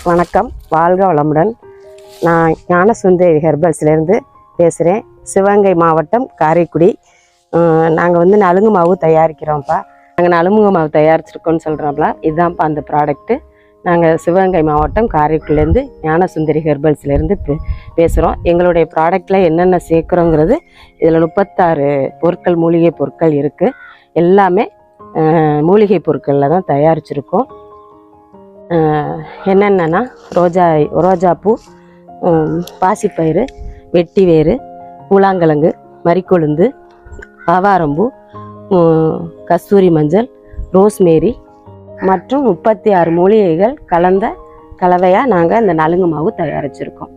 வணக்கம், வாழ்க வளமுடன். நான் ஞானசுந்தரி ஹெர்பல்ஸ்லேருந்து பேசுகிறேன். சிவகங்கை மாவட்டம் காரைக்குடி. நாங்கள் வந்து நலுங்கு மாவு தயாரிக்கிறோம்ப்பா. நாங்கள் நலுங்கு மாவு தயாரிச்சிருக்கோன்னு சொல்கிறோம்ல, இதுதான்ப்பா அந்த ப்ராடக்ட்டு. நாங்கள் சிவகங்கை மாவட்டம் காரைக்குடிலேருந்து ஞானசுந்தரி ஹெர்பல்ஸ்லேருந்து பேசுகிறோம். எங்களுடைய ப்ராடக்டில் என்னென்ன சேர்க்குறோங்கிறது இதில் 36 பொருட்கள், மூலிகை பொருட்கள் இருக்குது. எல்லாமே மூலிகை பொருட்களில் தான் தயாரிச்சிருக்கோம். என்னென்னா ரோஜாப்பூ, பாசிப்பயிறு, வெட்டிவேறு, பூலாங்கிழங்கு, மரிக்கொழுந்து, ஆவாரம்பூ, கஸ்தூரி மஞ்சள், ரோஸ்மேரி மற்றும் 36 மூலிகைகள் கலந்த கலவையாக நாங்கள் இந்த நலுங்கு மாவு தயாரிச்சிருக்கோம்.